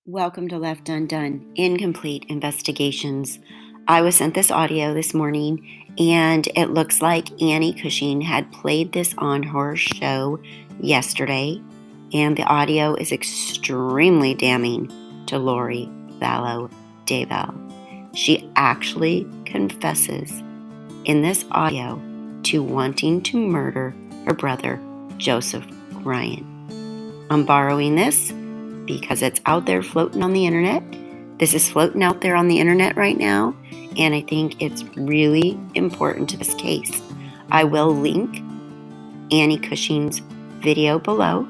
Welcome to Left Undone, Incomplete Investigations. I was sent this audio this morning, and it looks like Annie Cushing had played this on her show yesterday, and the audio is extremely damning to Lori Vallow. She actually confesses in this audio to wanting to murder her brother, Joseph Ryan. I'm borrowing this because it's out there floating on the internet. This is floating out there on the internet right now, and I think it's really important to this case. I will link Annie Cushing's video below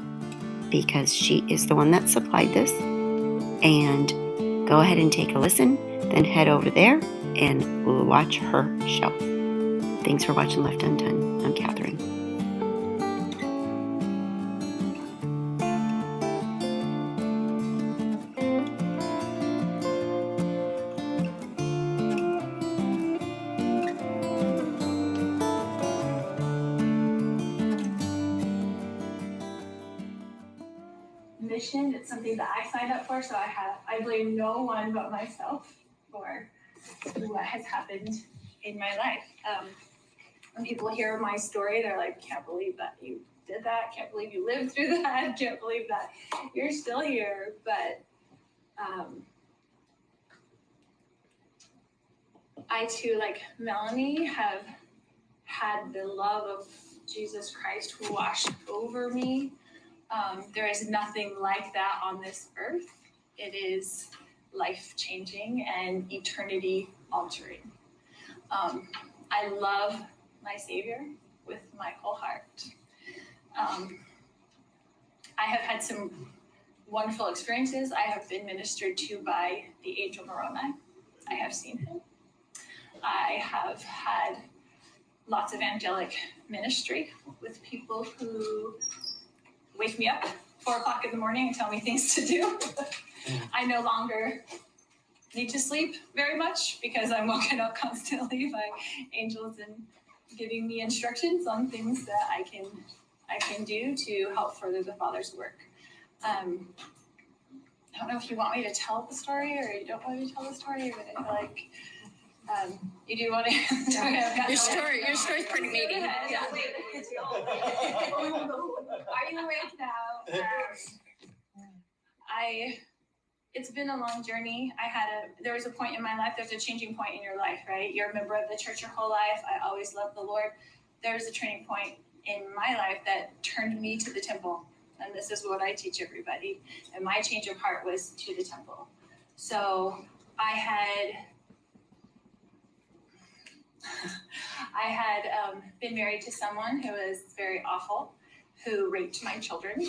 because she is the one that supplied this. And go ahead and take a listen, then head over there and watch her show. Thanks for watching Left Undone. I'm Catherine. Mission, it's something that I signed up for, so I blame no one but myself for what has happened in my life. When people hear my story, they're like, can't believe that you did that, can't believe you lived through that, can't believe that you're still here. But I too, like Melanie, have had the love of Jesus Christ wash over me. There is nothing like that on this earth. It is life-changing and eternity-altering. I love my Savior with my whole heart. I have had some wonderful experiences. I have been ministered to by the angel Moroni. I have seen him. I have had lots of angelic ministry with people who wake me up 4 o'clock in the morning and tell me things to do. I no longer need to sleep very much because I'm woken up constantly by angels and giving me instructions on things that I can do to help further the Father's work. I don't know if you want me to tell the story or you don't want me to tell the story, but I feel like you do want to. Your story's pretty meaty. Yeah. Are you awake now? It's been a long journey. There was a point in my life, there's a changing point in your life, right? You're a member of the church your whole life. I always loved the Lord. There was a turning point in my life that turned me to the temple. And this is what I teach everybody. And my change of heart was to the temple. So I had been married to someone who was very awful, who raped my children.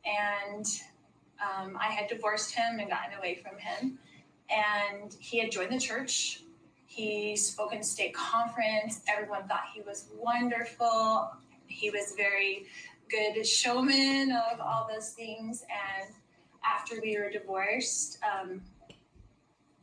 And I had divorced him and gotten away from him. And he had joined the church. He spoke in state conference. Everyone thought he was wonderful. He was very good showman of all those things. And after we were divorced,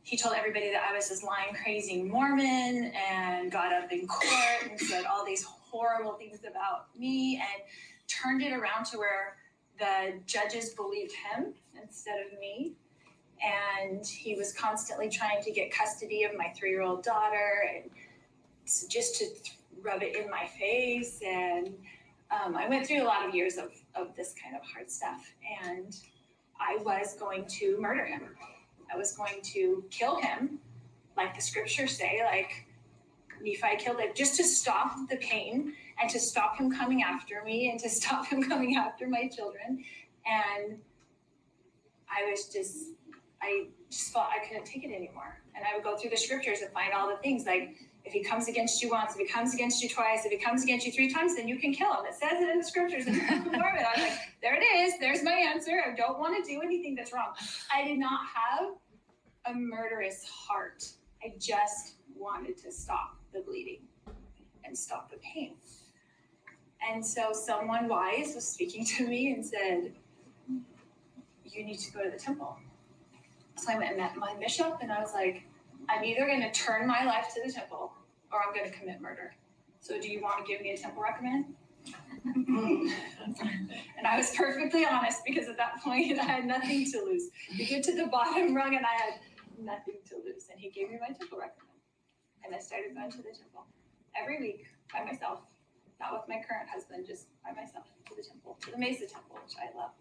he told everybody that I was this lying, crazy Mormon and got up in court and said all these horrible things about me and turned it around to where the judges believed him instead of me. And he was constantly trying to get custody of my 3-year-old daughter and just to rub it in my face. And I went through a lot of years of this kind of hard stuff. And I was going to murder him. I was going to kill him, like the scriptures say, like Nephi killed him, just to stop the pain and to stop him coming after me and to stop him coming after my children. And I just thought I couldn't take it anymore. And I would go through the scriptures and find all the things like, if he comes against you once, if he comes against you twice, if he comes against you 3 times, then you can kill him. It says it in the scriptures. And I was like, there it is. There's my answer. I don't want to do anything that's wrong. I did not have a murderous heart. I just wanted to stop the bleeding and stop the pain. And so someone wise was speaking to me and said, you need to go to the temple. So I went and met my bishop, and I was like, I'm either going to turn my life to the temple or I'm going to commit murder. So do you want to give me a temple recommend? And I was perfectly honest because at that point I had nothing to lose. You get to the bottom rung and I had nothing to lose. And he gave me my temple recommend. And I started going to the temple every week by myself, not with my current husband, just by myself to the temple, to the Mesa Temple, which I love.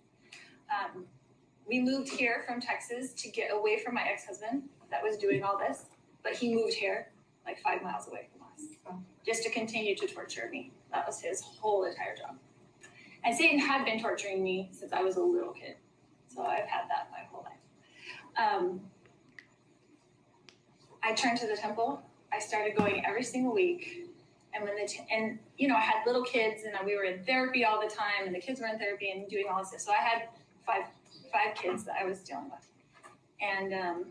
We moved here from Texas to get away from my ex-husband that was doing all this, but he moved here like 5 miles away from us just to continue to torture me. That was his whole entire job. And Satan had been torturing me since I was a little kid. So I've had that my whole life. I turned to the temple. I started going every single week. And I had little kids and we were in therapy all the time and the kids were in therapy and doing all this stuff. So I had five kids that I was dealing with. And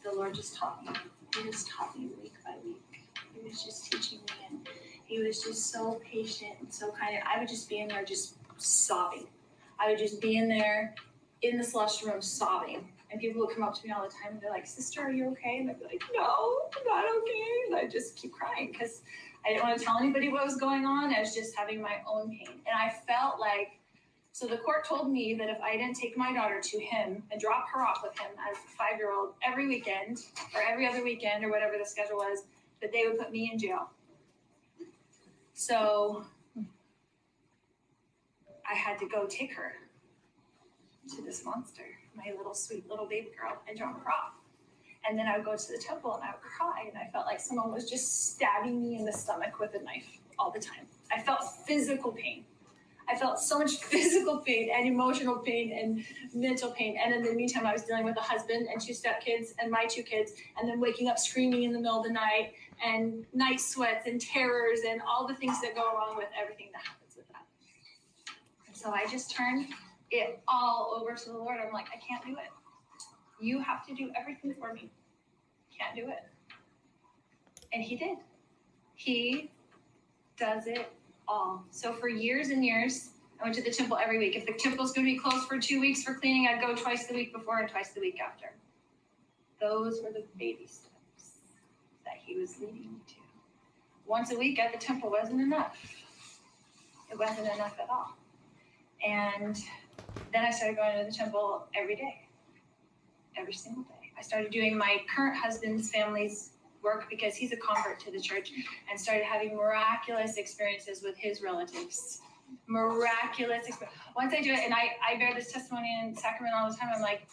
the Lord just taught me. He just taught me week by week. He was just teaching me and he was just so patient and so kind. And I would just be in there just sobbing. I would just be in there in the celestial room sobbing. And people would come up to me all the time and they're like, "Sister, are you okay?" And I'd be like, "No, I'm not okay." And I'd just keep crying because I didn't want to tell anybody what was going on. I was just having my own pain. And I felt like, so the court told me that if I didn't take my daughter to him and drop her off with him as a 5-year-old every weekend or every other weekend or whatever the schedule was, that they would put me in jail. So I had to go take her to this monster, my little sweet little baby girl, and drop her off. And then I would go to the temple and I would cry and I felt like someone was just stabbing me in the stomach with a knife all the time. I felt physical pain. I felt so much physical pain and emotional pain and mental pain. And in the meantime, I was dealing with a husband and 2 stepkids and my 2 kids, and then waking up screaming in the middle of the night and night sweats and terrors and all the things that go along with everything that happens with that. And so I just turned it all over to the Lord. I'm like, I can't do it. You have to do everything for me. Can't do it. And he did. He does it all. So for years and years, I went to the temple every week. If the temple's going to be closed for 2 weeks for cleaning, I'd go twice the week before and twice the week after. Those were the baby steps that he was leading me to. Once a week at the temple wasn't enough. It wasn't enough at all. And then I started going to the temple every day, every single day. I started doing my current husband's family's work because he's a convert to the church, and started having miraculous experiences with his relatives. Miraculous experience. Once I do it, and I bear this testimony in Sacramento all the time, I'm like,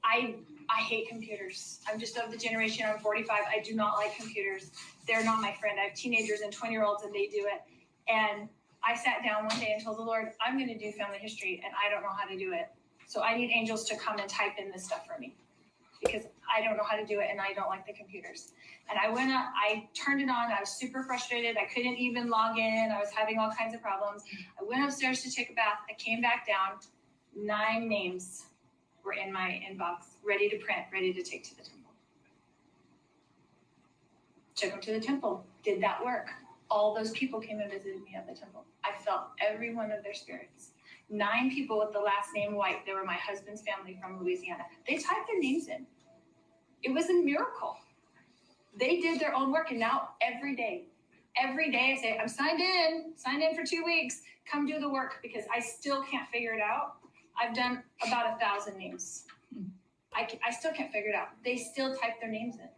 I hate computers. I'm just of the generation, I'm 45. I do not like computers. They're not my friend. I have teenagers and 20-year-olds and they do it. And I sat down one day and told the Lord, I'm going to do family history and I don't know how to do it. So I need angels to come and type in this stuff for me because I don't know how to do it and I don't like the computers. And I went up, I turned it on. I was super frustrated. I couldn't even log in. I was having all kinds of problems. I went upstairs to take a bath. I came back down. 9 names were in my inbox, ready to print, ready to take to the temple. Took them to the temple, did that work. All those people came and visited me at the temple. I felt every one of their spirits. 9 people with the last name White. They were my husband's family from Louisiana. They typed their names in. It was a miracle. They did their own work, and now every day I say, I'm signed in for 2 weeks. Come do the work because I still can't figure it out. I've done about 1,000 names. I still can't figure it out. They still type their names in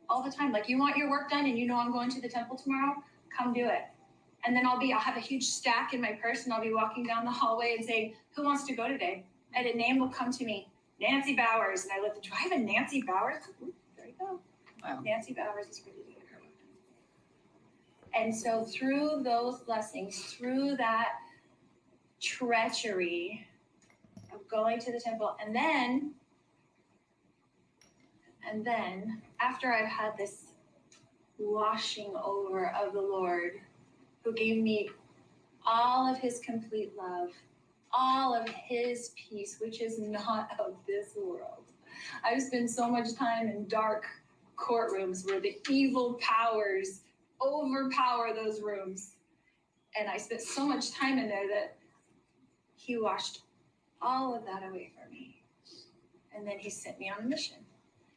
all the time. Like, you want your work done and you know I'm going to the temple tomorrow? Come do it. And then I'll have a huge stack in my purse and I'll be walking down the hallway and saying, who wants to go today? And a name will come to me, Nancy Bowers. And I look, do I have a Nancy Bowers? Ooh, there you go. Wow. Nancy Bowers is ready to get her work done. And so through those blessings, through that treachery of going to the temple, and then after I've had this washing over of the Lord, who gave me all of his complete love, all of his peace, which is not of this world. I've spent so much time in dark courtrooms where the evil powers overpower those rooms. And I spent so much time in there that he washed all of that away from me. And then he sent me on a mission.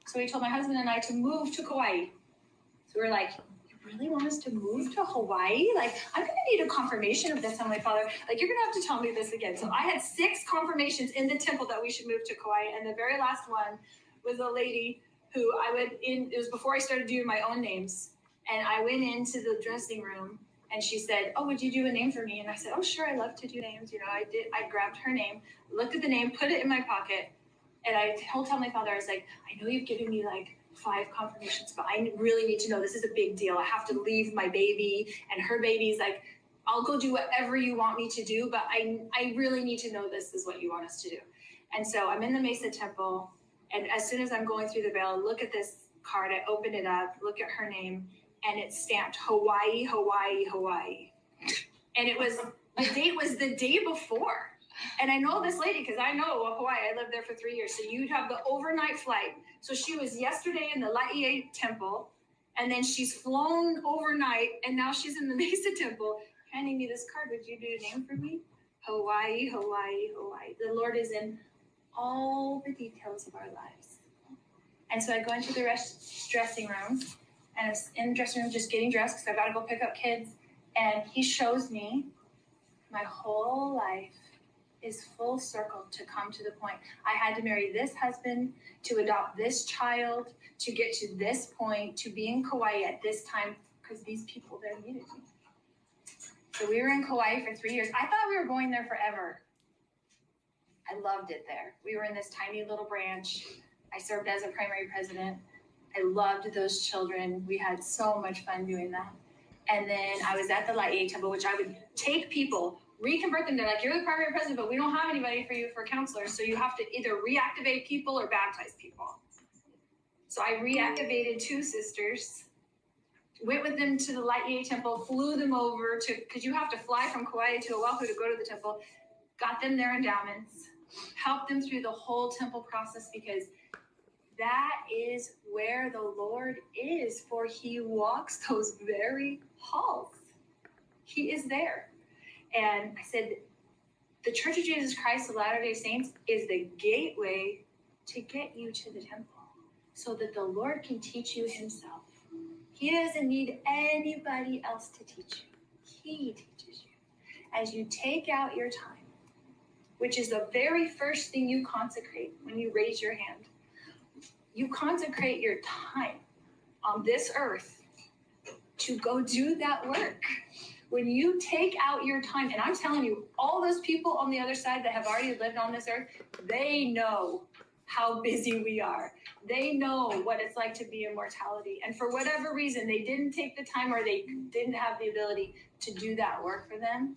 So he told my husband and I to move to Kauai. So we're like, really want us to move to Hawaii? Like, I'm going to need a confirmation of this, Heavenly Father. Like, you're going to have to tell me this again. So I had 6 confirmations in the temple that we should move to Kauai. And the very last one was a lady who it was before I started doing my own names. And I went into the dressing room and she said, oh, would you do a name for me? And I said, oh, sure. I love to do names. You know, I did. I grabbed her name, looked at the name, put it in my pocket. And I told my father, I was like, I know you've given me like 5 confirmations, but I really need to know, this is a big deal. I have to leave my baby and her baby's like, I'll go do whatever you want me to do, but I really need to know this is what you want us to do. And so I'm in the Mesa Temple, and as soon as I'm going through the veil, look at this card, I open it up, look at her name, and it's stamped Hawaii, Hawaii, Hawaii. And the date was the day before. And I know this lady because I know Hawaii. I lived there for 3 years. So you'd have the overnight flight. So she was yesterday in the Laie Temple, and then she's flown overnight, and now she's in the Mesa Temple, handing me this card. Would you do a name for me? Hawaii, Hawaii, Hawaii. The Lord is in all the details of our lives. And so I go into the dressing room, and I was in the dressing room just getting dressed because I got to go pick up kids. And he shows me my whole life is full circle to come to the point. I had to marry this husband, to adopt this child, to get to this point, to be in Kauai at this time, because these people there needed me. So we were in Kauai for 3 years. I thought we were going there forever. I loved it there. We were in this tiny little branch. I served as a primary president. I loved those children. We had so much fun doing that. And then I was at the Laie Temple, which I would take people, reconvert them. They're like, you're the primary president, but we don't have anybody for you for counselors. So you have to either reactivate people or baptize people. So I reactivated 2 sisters, went with them to the Laie Temple, flew them over to, because you have to fly from Kauai to Oahu to go to the temple, got them their endowments, helped them through the whole temple process, because that is where the Lord is, for he walks those very halls. He is there. And I said, the Church of Jesus Christ of Latter-day Saints is the gateway to get you to the temple so that the Lord can teach you himself. He doesn't need anybody else to teach you. He teaches you. As you take out your time, which is the very first thing you consecrate when you raise your hand, you consecrate your time on this earth to go do that work. When you take out your time, and I'm telling you, all those people on the other side that have already lived on this earth, they know how busy we are. They know what it's like to be in mortality. And for whatever reason, they didn't take the time or they didn't have the ability to do that work for them.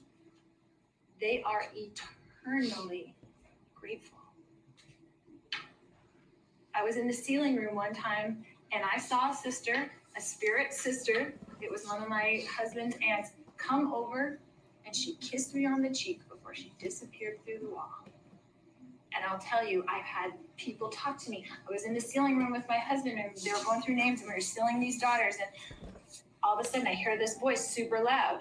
They are eternally grateful. I was in the sealing room one time, and I saw a sister, a spirit sister. It was one of my husband's aunts, come over, and she kissed me on the cheek before she disappeared through the wall. And I'll tell you, I've had people talk to me. I was in the sealing room with my husband, and they were going through names, and we were sealing these daughters, and all of a sudden I hear this voice super loud,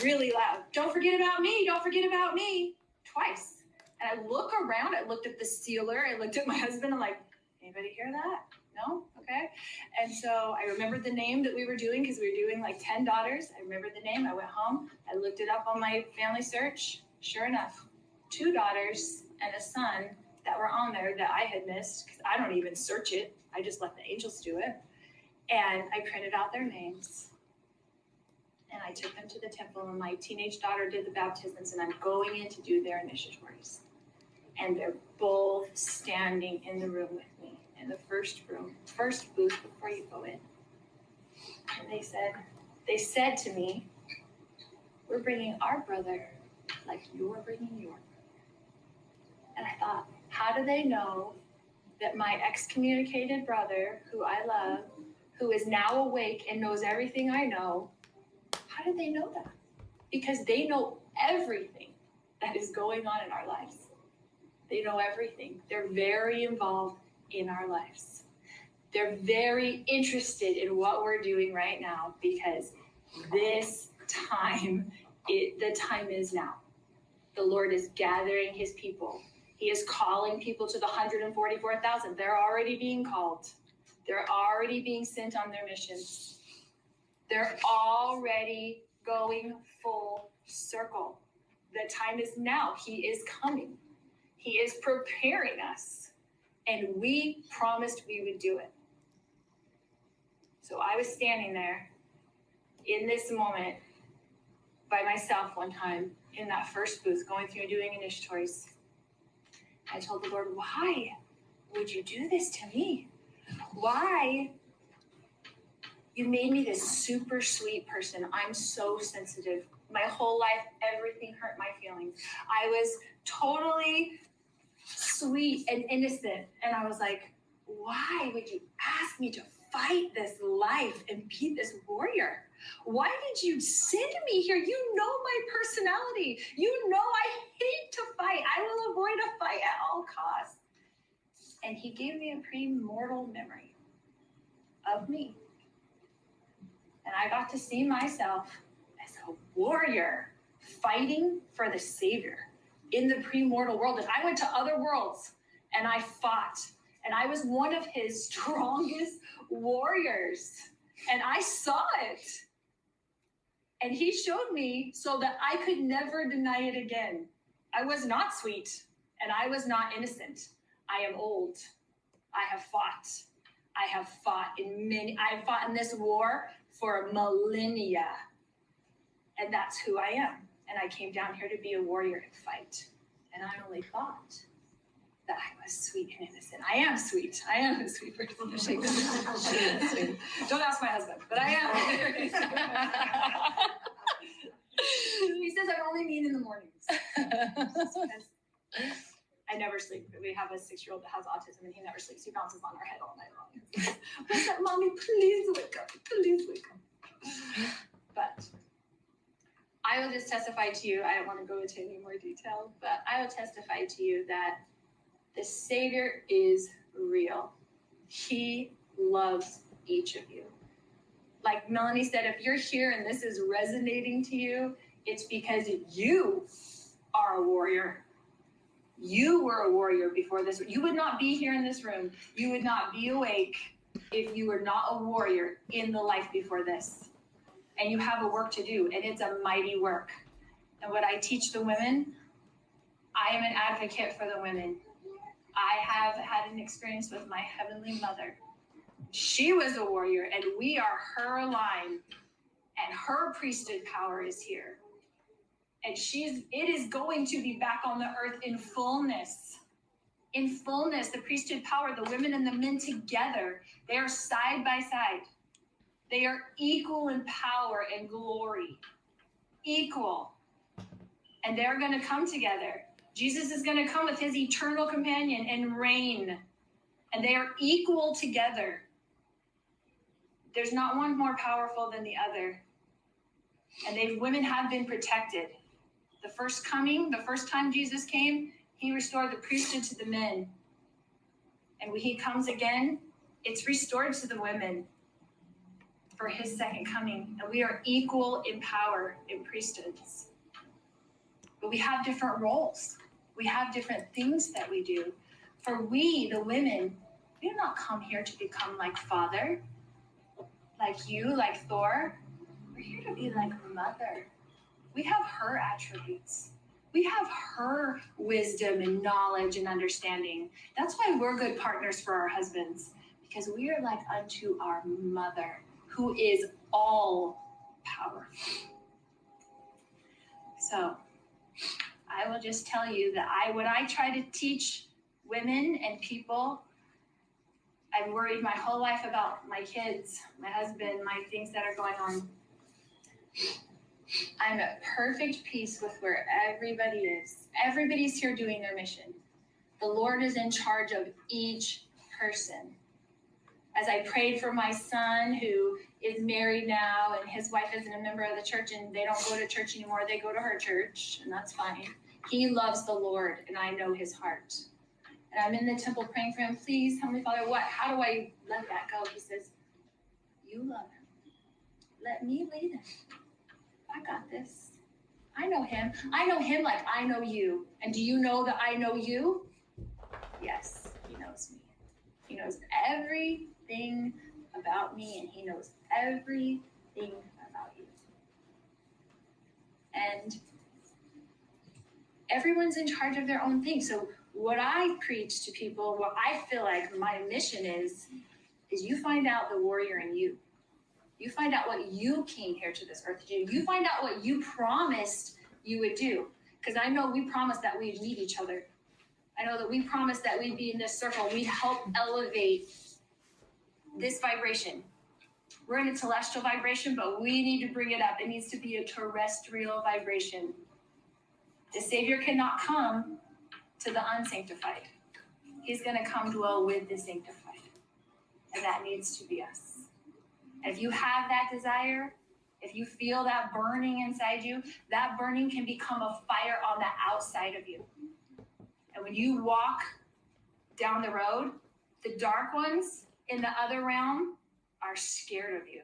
really loud. Don't forget about me, don't forget about me, twice. And I look around, I looked at the sealer, I looked at my husband, I'm like, anybody hear that? No? Okay. And so I remembered the name that we were doing because we were doing like 10 daughters. I remembered the name. I went home. I looked it up on my family search. Sure enough, 2 daughters and a son that were on there that I had missed because I don't even search it. I just let the angels do it. And I printed out their names. And I took them to the temple, and my teenage daughter did the baptisms, and I'm going in to do their initiatories. And they're both standing in the room with me. In the first booth before you go in. And they said to me, we're bringing our brother like you're bringing your brother. And I thought, how do they know that my excommunicated brother, who I love, who is now awake and knows everything I know, how did they know that? Because they know everything that is going on in our lives. They know everything. They're very involved in our lives. They're very interested in what we're doing right now because this time, the time is now. The Lord is gathering his people. He is calling people to the 144,000. They're already being called. They're already being sent on their missions. They're already going full circle. The time is now. He is coming. He is preparing us. And we promised we would do it. So I was standing there in this moment by myself one time in that first booth going through and doing initiatories. I told the Lord, why would you do this to me? Why? You made me this super sweet person. I'm so sensitive. My whole life, everything hurt my feelings. I was totally sweet and innocent. And I was like, why would you ask me to fight this life and be this warrior? Why did you send me here? You know my personality. You know I hate to fight. I will avoid a fight at all costs. And he gave me a premortal memory of me. And I got to see myself as a warrior fighting for the Savior in the premortal world. And I went to other worlds and I fought. And I was one of his strongest warriors. And I saw it. And he showed me so that I could never deny it again. I was not sweet and I was not innocent. I am old. I have fought. I have fought in this war for millennia. And that's who I am. And I came down here to be a warrior and fight. And I only thought that I was sweet and innocent. I am sweet. I am a sweet person. She is sweet. Don't ask my husband, but I am. He says I'm only mean in the mornings. I never sleep. We have a 6-year-old that has autism and he never sleeps. He bounces on our head all night long. What's up, Mommy? Please wake up. Please wake up. But I will just testify to you. I don't want to go into any more detail, but I will testify to you that the Savior is real. He loves each of you. Like Melanie said, if you're here and this is resonating to you, it's because you are a warrior. You were a warrior before this. You would not be here in this room. You would not be awake if you were not a warrior in the life before this. And you have a work to do, and it's a mighty work. And what I teach the women, I am an advocate for the women. I have had an experience with my Heavenly Mother. She was a warrior, and we are her line, and her priesthood power is here. And it is going to be back on the earth in fullness. In fullness, the priesthood power, the women and the men together, they are side by side. They are equal in power and glory. Equal. And they're going to come together. Jesus is going to come with his eternal companion and reign. And they are equal together. There's not one more powerful than the other. And women have been protected. The first time Jesus came, he restored the priesthood to the men. And when he comes again, it's restored to the women for his second coming. And we are equal in power in priesthoods. But we have different roles. We have different things that we do. For we, the women, we do not come here to become like Father, like you, like Thor. We're here to be like Mother. We have her attributes. We have her wisdom and knowledge and understanding. That's why we're good partners for our husbands, because we are like unto our Mother, who is all powerful. So I will just tell you that when I try to teach women and people, I've worried my whole life about my kids, my husband, my things that are going on. I'm at perfect peace with where everybody is. Everybody's here doing their mission. The Lord is in charge of each person. As I prayed for my son who is married now and his wife isn't a member of the church and they don't go to church anymore, they go to her church, and that's fine. He loves the Lord and I know his heart. And I'm in the temple praying for him. Please, Heavenly Father, how do I let that go? He says, you love him. Let me lead him. I got this. I know him. I know him like I know you. And do you know that I know you? Yes, he knows me. He knows everything about me, and he knows every thing about you. And everyone's in charge of their own thing. So what I preach to people, what I feel like my mission is you find out the warrior in you. You find out what you came here to this earth to do. You find out what you promised you would do. Because I know we promised that we'd meet each other. I know that we promised that we'd be in this circle. We'd help elevate this vibration. We're in a celestial vibration, but we need to bring it up. It needs to be a terrestrial vibration. The Savior cannot come to the unsanctified. He's going to come dwell with the sanctified. And that needs to be us. And if you have that desire, if you feel that burning inside you, that burning can become a fire on the outside of you. And when you walk down the road, the dark ones in the other realm are scared of you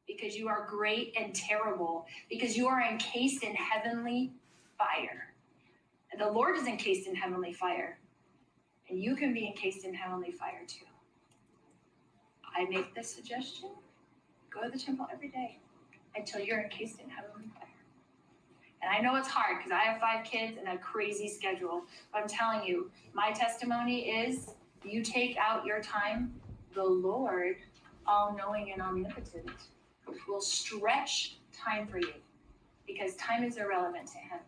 because you are great and terrible, because you are encased in heavenly fire. And the Lord is encased in heavenly fire. And you can be encased in heavenly fire too. I make this suggestion. Go to the temple every day until you're encased in heavenly fire. And I know it's hard because I have 5 kids and a crazy schedule. But I'm telling you, my testimony is you take out your time, the Lord, all-knowing and omnipotent, will stretch time for you because time is irrelevant to him.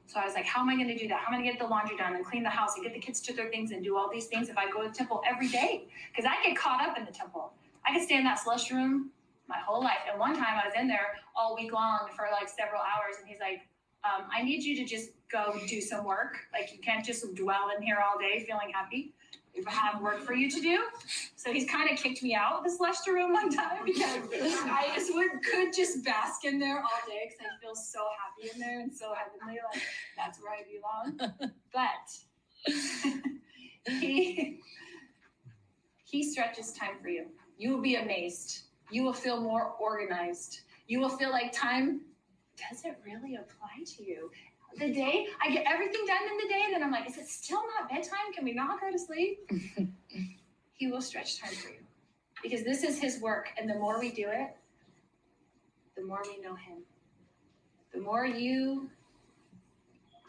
So I was like, how am I going to do that? How am I going to get the laundry done and clean the house and get the kids to their things and do all these things if I go to the temple every day? Because I get caught up in the temple. I could stay in that celestial room my whole life. And one time I was in there all week long for like several hours. And he's like, I need you to just go do some work. Like you can't just dwell in here all day feeling happy. We have work for you to do. So he's kind of kicked me out of the celestial room one time because I just could just bask in there all day because I feel so happy in there and so heavenly, like that's where I belong. But he stretches time for you. You will be amazed. You will feel more organized. You will feel like time doesn't really apply to you. The day, I get everything done in the day, and then I'm like, is it still not bedtime? Can we not go to sleep? He will stretch time for you. Because this is his work, and the more we do it, the more we know him. The more you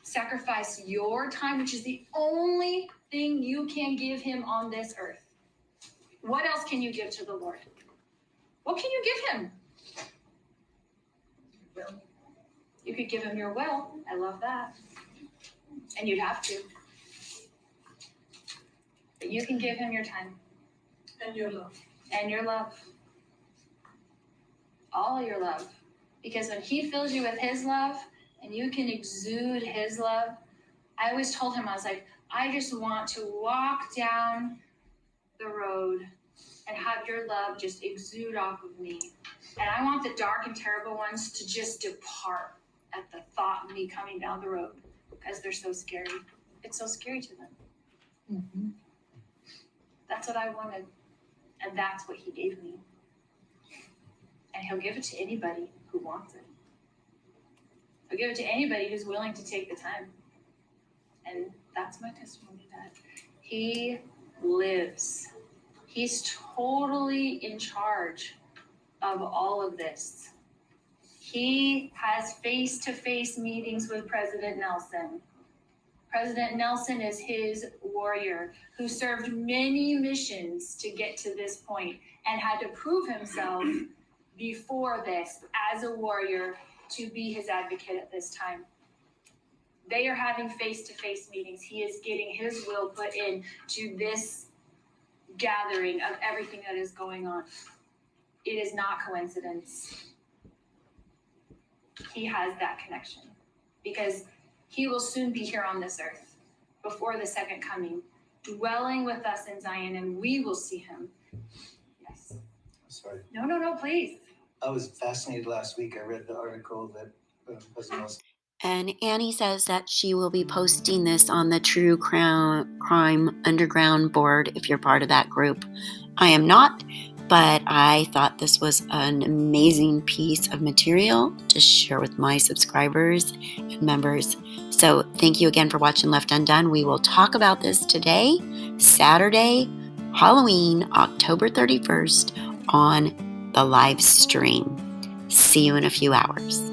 sacrifice your time, which is the only thing you can give him on this earth. What else can you give to the Lord? What can you give him? Will. You could give him your will. I love that. And you'd have to. But you can give him your time. And your love. And your love. All your love. Because when he fills you with his love and you can exude his love, I always told him, I was like, I just want to walk down the road and have your love just exude off of me. And I want the dark and terrible ones to just depart at the thought of me coming down the road because they're so scary. It's so scary to them. Mm-hmm. That's what I wanted. And that's what he gave me. And he'll give it to anybody who wants it. He'll give it to anybody who's willing to take the time. And that's my testimony, that he lives. He's totally in charge of all of this. He has face-to-face meetings with President Nelson. President Nelson is his warrior who served many missions to get to this point and had to prove himself before this as a warrior to be his advocate at this time. They are having face-to-face meetings. He is getting his will put in to this gathering of everything that is going on. It is not coincidence. He has that connection because he will soon be here on this earth before the second coming, dwelling with us in Zion, and we will see him. Yes. Sorry. No, please. I was fascinated last week. I read the article that President Nelson. And Annie says that she will be posting this on the True Crime Underground board if you're part of that group. I am not, but I thought this was an amazing piece of material to share with my subscribers and members. So thank you again for watching Left Undone. We will talk about this today, Saturday, Halloween, October 31st on the live stream. See you in a few hours.